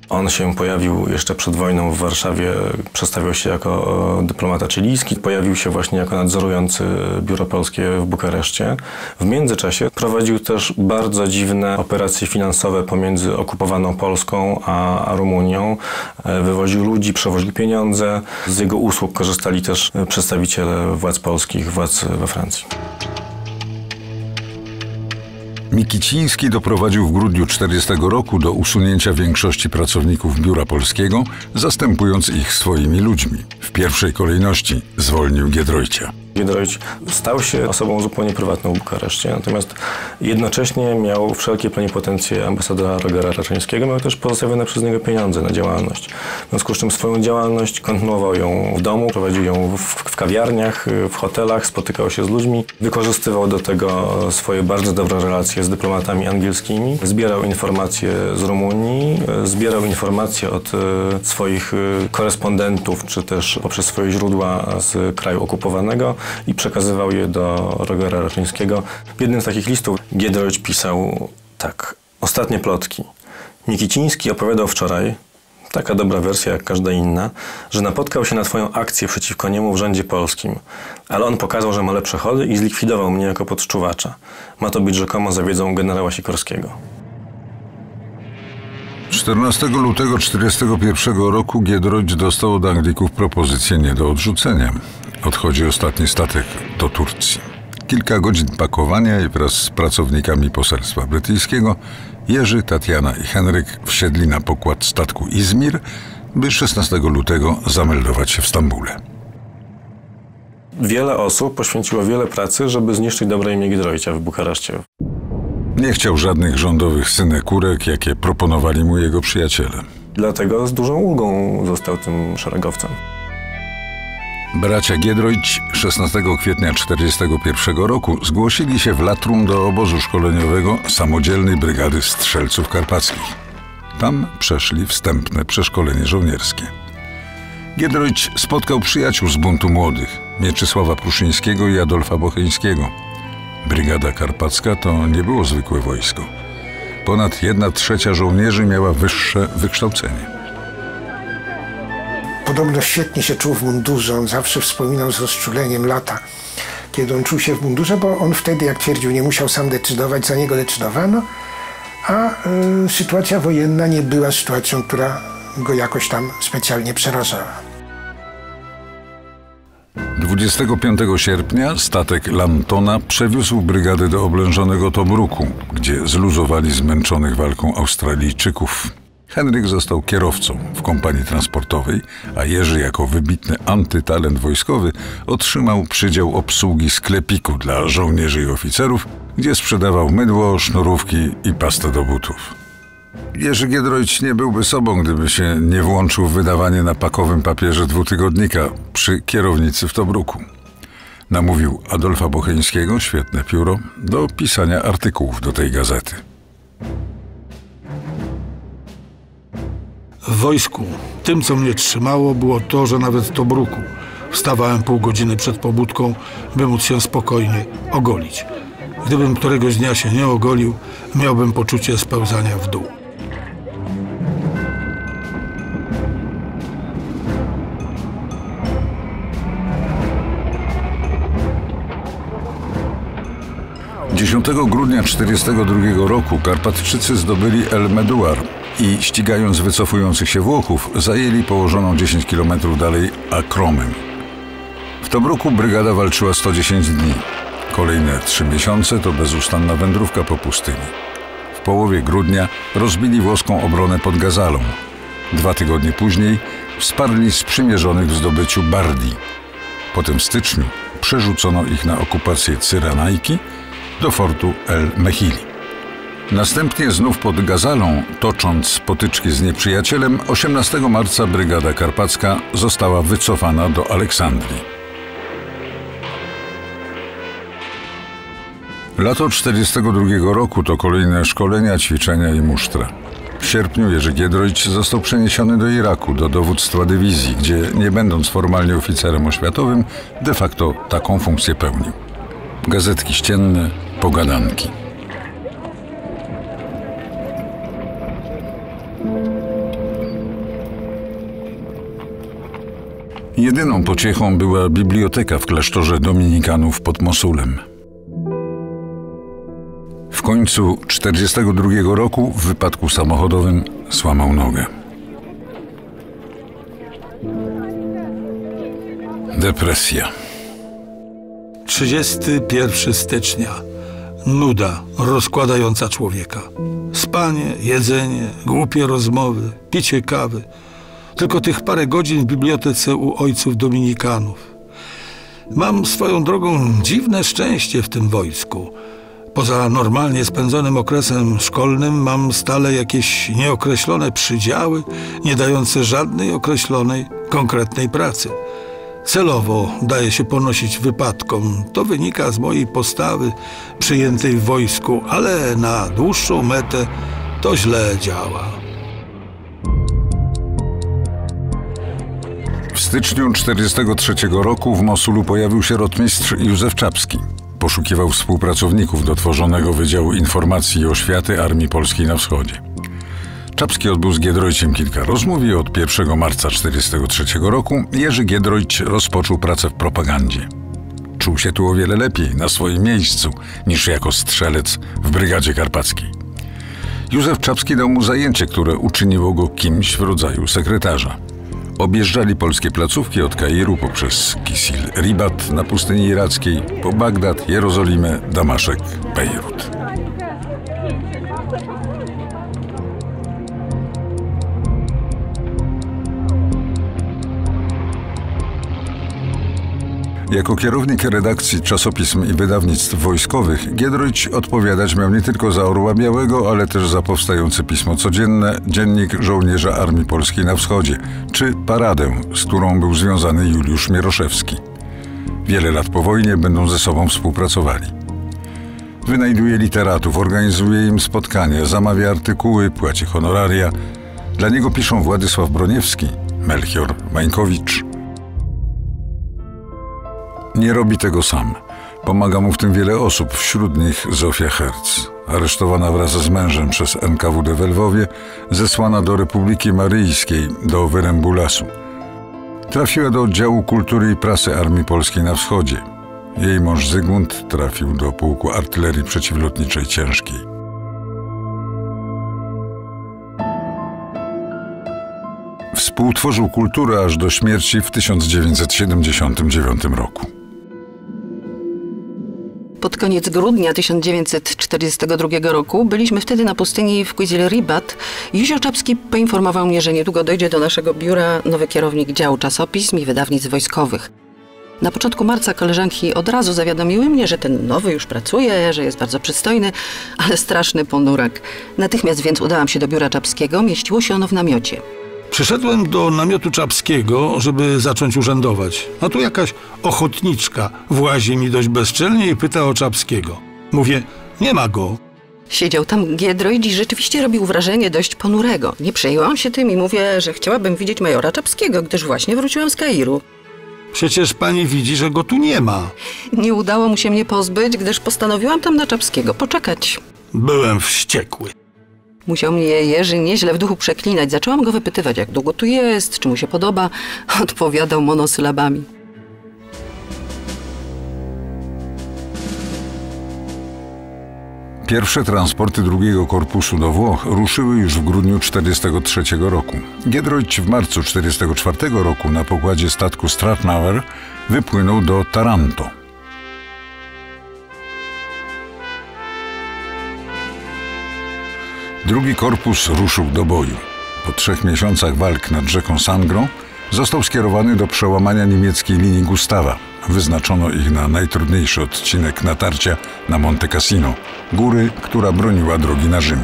On się pojawił jeszcze przed wojną w Warszawie, przedstawiał się jako dyplomata chilijski, pojawił się właśnie jako nadzorujący biuro polskie w Bukareszcie. W międzyczasie prowadził też bardzo dziwne operacje finansowe pomiędzy okupowaną Polską a Rumunią. Wywoził ludzi, przewoził pieniądze. Z jego usług korzystali też przedstawiciele władz polskich, władz we Francji. Mikiciński doprowadził w grudniu 1940 roku do usunięcia większości pracowników biura polskiego, zastępując ich swoimi ludźmi. W pierwszej kolejności zwolnił Giedroycia. Giedroyć stał się osobą zupełnie prywatną w Bukareszcie, natomiast jednocześnie miał wszelkie plenipotencje ambasadora Rogera Raczyńskiego, miał też pozostawione przez niego pieniądze na działalność. W związku z czym swoją działalność kontynuował ją w domu, prowadził ją w kawiarniach, w hotelach, spotykał się z ludźmi, wykorzystywał do tego swoje bardzo dobre relacje z dyplomatami angielskimi, zbierał informacje z Rumunii, zbierał informacje od swoich korespondentów, czy też poprzez swoje źródła z kraju okupowanego, i przekazywał je do Rogera Raczyńskiego. W jednym z takich listów Giedroyć pisał tak: ostatnie plotki. Mikiciński opowiadał wczoraj, taka dobra wersja jak każda inna, że napotkał się na twoją akcję przeciwko niemu w rządzie polskim, ale on pokazał, że ma lepsze chody i zlikwidował mnie jako podczuwacza. Ma to być rzekomo za wiedzą generała Sikorskiego. 14 lutego 1941 roku Giedroyć dostał od Anglików propozycję nie do odrzucenia. Odchodzi ostatni statek do Turcji. Kilka godzin pakowania i wraz z pracownikami poselstwa brytyjskiego Jerzy, Tatiana i Henryk wsiedli na pokład statku Izmir, by 16 lutego zameldować się w Stambule. Wiele osób poświęciło wiele pracy, żeby zniszczyć dobre imię Giedroycia w Bukareszcie. Nie chciał żadnych rządowych synekurek, jakie proponowali mu jego przyjaciele. Dlatego z dużą ulgą został tym szeregowcem. Bracia Giedroyć 16 kwietnia 1941 roku zgłosili się w Latrum do obozu szkoleniowego Samodzielnej Brygady Strzelców Karpackich. Tam przeszli wstępne przeszkolenie żołnierskie. Giedroyć spotkał przyjaciół z buntu młodych, Mieczysława Pruszyńskiego i Adolfa Bocheńskiego. Brygada Karpacka to nie było zwykłe wojsko. Ponad 1/3 żołnierzy miała wyższe wykształcenie. Podobno świetnie się czuł w mundurze. On zawsze wspominał z rozczuleniem lata, kiedy on czuł się w mundurze, bo on wtedy, jak twierdził, nie musiał sam decydować, za niego decydowano, a sytuacja wojenna nie była sytuacją, która go jakoś tam specjalnie przerażała. 25 sierpnia statek Lantona przewiózł brygadę do oblężonego Tobruku, gdzie zluzowali zmęczonych walką Australijczyków. Henryk został kierowcą w kompanii transportowej, a Jerzy jako wybitny antytalent wojskowy otrzymał przydział obsługi sklepiku dla żołnierzy i oficerów, gdzie sprzedawał mydło, sznurówki i pastę do butów. Jerzy Giedroyć nie byłby sobą, gdyby się nie włączył w wydawanie na pakowym papierze dwutygodnika przy kierownicy w Tobruku. Namówił Adolfa Bocheńskiego, świetne pióro, do pisania artykułów do tej gazety. W wojsku tym, co mnie trzymało, było to, że nawet w Tobruku wstawałem pół godziny przed pobudką, by móc się spokojnie ogolić. Gdybym któregoś dnia się nie ogolił, miałbym poczucie spełzania w dół. Dziesiątego grudnia 1942 roku Karpatczycy zdobyli El Meduar i ścigając wycofujących się Włochów zajęli położoną 10 km dalej Akromym. W Tobruku brygada walczyła 110 dni. Kolejne 3 miesiące to bezustanna wędrówka po pustyni. W połowie grudnia rozbili włoską obronę pod Gazalą. 2 tygodnie później wsparli sprzymierzonych w zdobyciu Bardii. Potem w styczniu przerzucono ich na okupację Cyrenajki do fortu El Mehili. Następnie znów pod Gazalą, tocząc potyczki z nieprzyjacielem, 18 marca Brygada Karpacka została wycofana do Aleksandrii. Lato 1942 roku to kolejne szkolenia, ćwiczenia i musztra. W sierpniu Jerzy Giedroyć został przeniesiony do Iraku, do dowództwa dywizji, gdzie nie będąc formalnie oficerem oświatowym, de facto taką funkcję pełnił. Gazetki ścienne, pogadanki. Jedyną pociechą była biblioteka w klasztorze dominikanów pod Mosulem. W końcu 1942 roku w wypadku samochodowym złamał nogę. Depresja. 31 stycznia. Nuda rozkładająca człowieka. Spanie, jedzenie, głupie rozmowy, picie kawy. Tylko tych parę godzin w bibliotece u ojców dominikanów. Mam swoją drogą dziwne szczęście w tym wojsku. Poza normalnie spędzonym okresem szkolnym mam stale jakieś nieokreślone przydziały, nie dające żadnej określonej, konkretnej pracy. Celowo daje się ponosić wypadkom. To wynika z mojej postawy przyjętej w wojsku, ale na dłuższą metę to źle działa. W styczniu 1943 roku w Mosulu pojawił się rotmistrz Józef Czapski. Poszukiwał współpracowników do tworzonego Wydziału Informacji i Oświaty Armii Polskiej na Wschodzie. Czapski odbył z Giedroyciem kilka rozmów i od 1 marca 1943 roku Jerzy Giedroyć rozpoczął pracę w propagandzie. Czuł się tu o wiele lepiej, na swoim miejscu, niż jako strzelec w Brygadzie Karpackiej. Józef Czapski dał mu zajęcie, które uczyniło go kimś w rodzaju sekretarza. Objeżdżali polskie placówki od Kairu poprzez Kisil Ribat na pustyni irackiej, po Bagdad, Jerozolimę, Damaszek, Bejrut. Jako kierownik redakcji czasopism i wydawnictw wojskowych Giedroyć odpowiadać miał nie tylko za Orła Białego, ale też za powstające pismo codzienne Dziennik Żołnierza Armii Polskiej na Wschodzie, czy Paradę, z którą był związany Juliusz Mieroszewski. Wiele lat po wojnie będą ze sobą współpracowali. Wynajduje literatów, organizuje im spotkania, zamawia artykuły, płaci honoraria. Dla niego piszą Władysław Broniewski, Melchior Wańkowicz. Nie robi tego sam. Pomaga mu w tym wiele osób, wśród nich Zofia Herz. Aresztowana wraz z mężem przez NKWD we Lwowie, zesłana do Republiki Maryjskiej, do Wyrembulasu. Trafiła do oddziału kultury i prasy Armii Polskiej na Wschodzie. Jej mąż Zygmunt trafił do pułku artylerii przeciwlotniczej ciężkiej. Współtworzył kulturę aż do śmierci w 1979 roku. Pod koniec grudnia 1942 roku byliśmy wtedy na pustyni w Kisil Ribat. Józio Czapski poinformował mnie, że niedługo dojdzie do naszego biura nowy kierownik działu czasopism i wydawnictw wojskowych. Na początku marca koleżanki od razu zawiadomiły mnie, że ten nowy już pracuje, że jest bardzo przystojny, ale straszny ponurak. Natychmiast więc udałam się do biura Czapskiego, mieściło się ono w namiocie. Przyszedłem do namiotu Czapskiego, żeby zacząć urzędować. A tu jakaś ochotniczka włazi mi dość bezczelnie i pyta o Czapskiego. Mówię, nie ma go. Siedział tam Giedroyć i rzeczywiście robił wrażenie dość ponurego. Nie przejęłam się tym i mówię, że chciałabym widzieć majora Czapskiego, gdyż właśnie wróciłam z Kairu. Przecież pani widzi, że go tu nie ma. Nie udało mu się mnie pozbyć, gdyż postanowiłam tam na Czapskiego poczekać. Byłem wściekły. Musiał mnie Jerzy nieźle w duchu przeklinać. Zaczęłam go wypytywać, jak długo tu jest, czy mu się podoba. Odpowiadał monosylabami. Pierwsze transporty II Korpusu do Włoch ruszyły już w grudniu 1943 roku. Giedroyć w marcu 1944 roku na pokładzie statku Strathnauer wypłynął do Taranto. Drugi korpus ruszył do boju. Po 3 miesiącach walk nad rzeką Sangrą został skierowany do przełamania niemieckiej linii Gustawa. Wyznaczono ich na najtrudniejszy odcinek natarcia na Monte Cassino, góry, która broniła drogi na Rzym.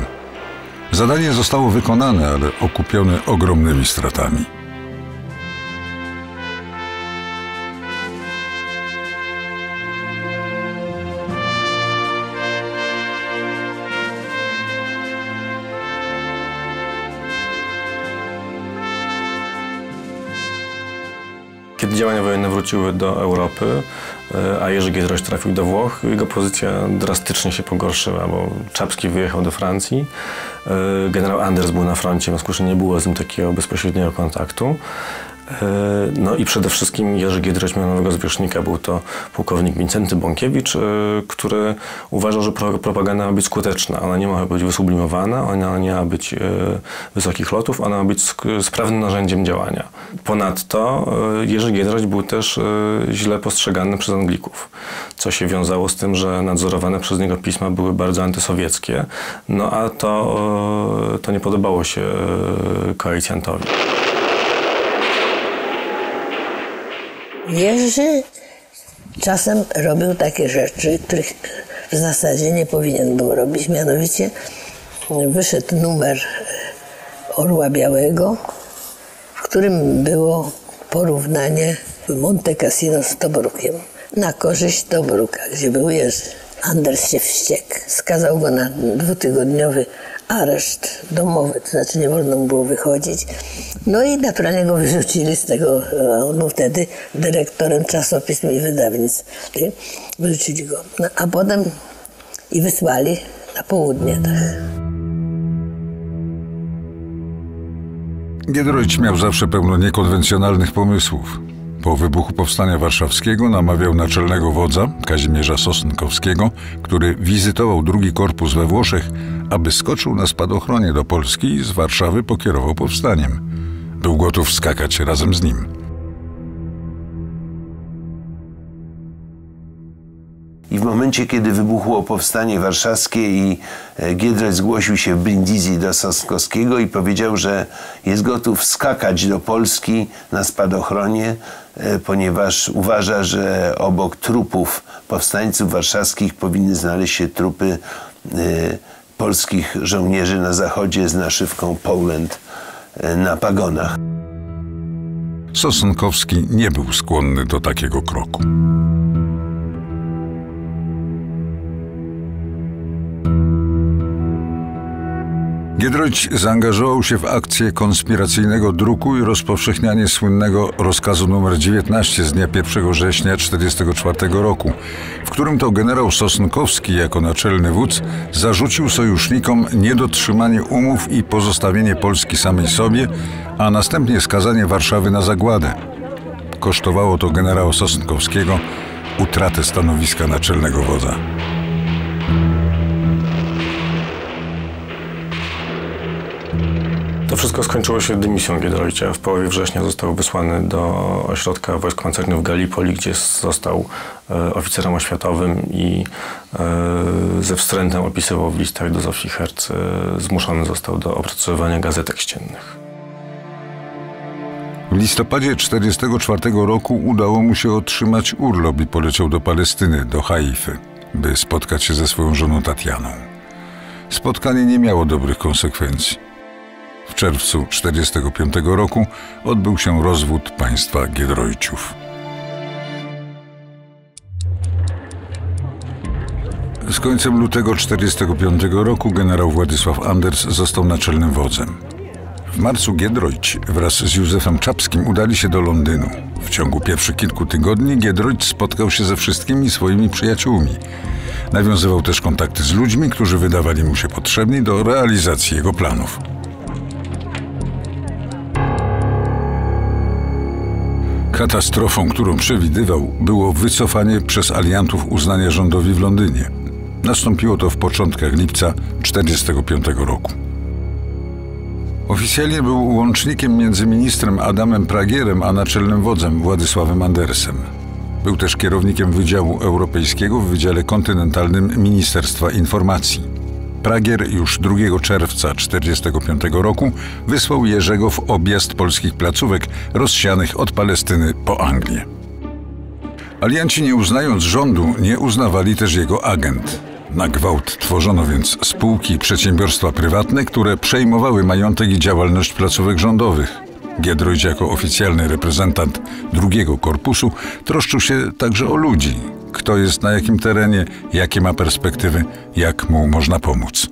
Zadanie zostało wykonane, ale okupione ogromnymi stratami. Kiedy działania wojenne wróciły do Europy, a Jerzy Giedroyć trafił do Włoch, jego pozycja drastycznie się pogorszyła, bo Czapski wyjechał do Francji, generał Anders był na froncie, w związku z czym nie było z nim takiego bezpośredniego kontaktu. No i przede wszystkim Jerzy Giedroyć miał nowego zwierzchnika, był to pułkownik Wincenty Bąkiewicz, który uważał, że propaganda ma być skuteczna. Ona nie ma być wysublimowana, ona nie ma być wysokich lotów, ona ma być sprawnym narzędziem działania. Ponadto Jerzy Giedroyć był też źle postrzegany przez Anglików, co się wiązało z tym, że nadzorowane przez niego pisma były bardzo antysowieckie, no a to nie podobało się koalicjantowi. Jerzy czasem robił takie rzeczy, których w zasadzie nie powinien był robić. Mianowicie wyszedł numer Orła Białego, w którym było porównanie Monte Cassino z Tobrukiem na korzyść Tobruka, gdzie był Jerzy. Anders się wściekł, skazał go na 2-tygodniowy areszt domowy, to znaczy nie wolno mu było wychodzić. No i naturalnie go wyrzucili z tego, on był wtedy dyrektorem czasopism i wydawnictw. Wyrzucili go, no, a potem i wysłali na południe. Tak. Giedroyć miał zawsze pełno niekonwencjonalnych pomysłów. Po wybuchu Powstania Warszawskiego namawiał naczelnego wodza, Kazimierza Sosnkowskiego, który wizytował drugi korpus we Włoszech, aby skoczył na spadochronie do Polski i z Warszawy pokierował powstaniem. Był gotów skakać razem z nim. I w momencie, kiedy wybuchło Powstanie Warszawskie i Giedroyć zgłosił się w Brindisi do Sosnkowskiego i powiedział, że jest gotów skakać do Polski na spadochronie, ponieważ uważa, że obok trupów powstańców warszawskich powinny znaleźć się trupy polskich żołnierzy na zachodzie z naszywką Poland na pagonach. Sosnkowski nie był skłonny do takiego kroku. Giedroyć zaangażował się w akcję konspiracyjnego druku i rozpowszechnianie słynnego rozkazu nr 19 z dnia 1 września 1944 roku, w którym to generał Sosnkowski jako naczelny wódz zarzucił sojusznikom niedotrzymanie umów i pozostawienie Polski samej sobie, a następnie skazanie Warszawy na zagładę. Kosztowało to generała Sosnkowskiego utratę stanowiska naczelnego wodza. To wszystko skończyło się dymisją Giedroycia. W połowie września został wysłany do ośrodka wojsk pancernych w Gallipoli, gdzie został oficerem oświatowym i ze wstrętem opisywał w listach do Zofii Herz. Zmuszony został do opracowywania gazetek ściennych. W listopadzie 1944 roku udało mu się otrzymać urlop i poleciał do Palestyny, do Haify, by spotkać się ze swoją żoną Tatianą. Spotkanie nie miało dobrych konsekwencji. W czerwcu 1945 roku odbył się rozwód państwa Giedroyciów. Z końcem lutego 1945 roku generał Władysław Anders został naczelnym wodzem. W marcu Giedroyć wraz z Józefem Czapskim udali się do Londynu. W ciągu pierwszych kilku tygodni Giedroyć spotkał się ze wszystkimi swoimi przyjaciółmi. Nawiązywał też kontakty z ludźmi, którzy wydawali mu się potrzebni do realizacji jego planów. Katastrofą, którą przewidywał, było wycofanie przez aliantów uznania rządowi w Londynie. Nastąpiło to w początkach lipca 1945 roku. Oficjalnie był łącznikiem między ministrem Adamem Pragierem a naczelnym wodzem Władysławem Andersem. Był też kierownikiem Wydziału Europejskiego w Wydziale Kontynentalnym Ministerstwa Informacji. Pragier już 2 czerwca 1945 roku wysłał Jerzego w objazd polskich placówek rozsianych od Palestyny po Anglię. Alianci, nie uznając rządu, nie uznawali też jego agent. Na gwałt tworzono więc spółki i przedsiębiorstwa prywatne, które przejmowały majątek i działalność placówek rządowych. Giedroyć jako oficjalny reprezentant II Korpusu troszczył się także o ludzi. Kto jest na jakim terenie, jakie ma perspektywy, jak mu można pomóc.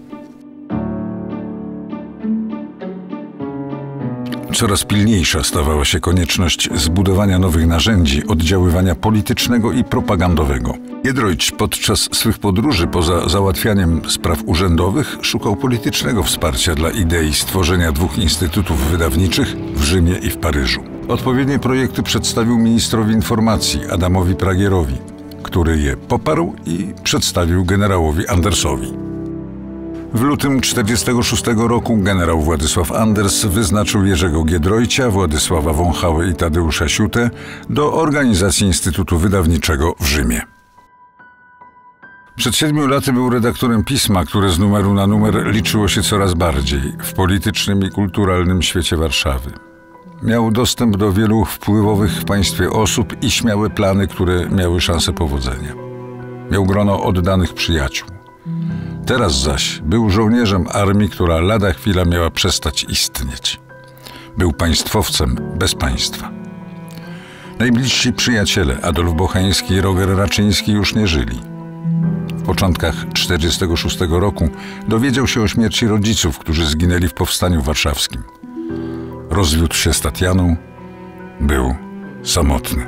Coraz pilniejsza stawała się konieczność zbudowania nowych narzędzi oddziaływania politycznego i propagandowego. Giedroyć podczas swych podróży poza załatwianiem spraw urzędowych szukał politycznego wsparcia dla idei stworzenia 2 instytutów wydawniczych w Rzymie i w Paryżu. Odpowiednie projekty przedstawił ministrowi informacji Adamowi Pragierowi, który je poparł i przedstawił generałowi Andersowi. W lutym 1946 roku generał Władysław Anders wyznaczył Jerzego Giedroycia, Władysława Wąchałę i Tadeusza Siutę do organizacji Instytutu Wydawniczego w Rzymie. Przed 7 laty był redaktorem pisma, które z numeru na numer liczyło się coraz bardziej w politycznym i kulturalnym świecie Warszawy. Miał dostęp do wielu wpływowych w państwie osób i śmiałe plany, które miały szansę powodzenia. Miał grono oddanych przyjaciół. Teraz zaś był żołnierzem armii, która lada chwila miała przestać istnieć. Był państwowcem bez państwa. Najbliżsi przyjaciele Adolf Bocheński i Roger Raczyński już nie żyli. W początkach 1946 roku dowiedział się o śmierci rodziców, którzy zginęli w Powstaniu Warszawskim. Rozwiódł się z Tatianą, był samotny.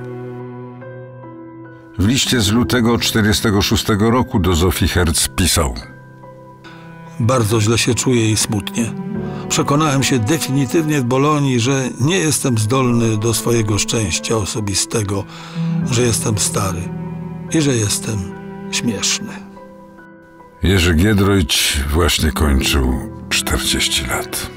W liście z lutego 1946 roku do Zofii Herz pisał: Bardzo źle się czuję i smutnie. Przekonałem się definitywnie w Bolonii, że nie jestem zdolny do swojego szczęścia osobistego, że jestem stary i że jestem śmieszny. Jerzy Giedroyć właśnie kończył 40 lat.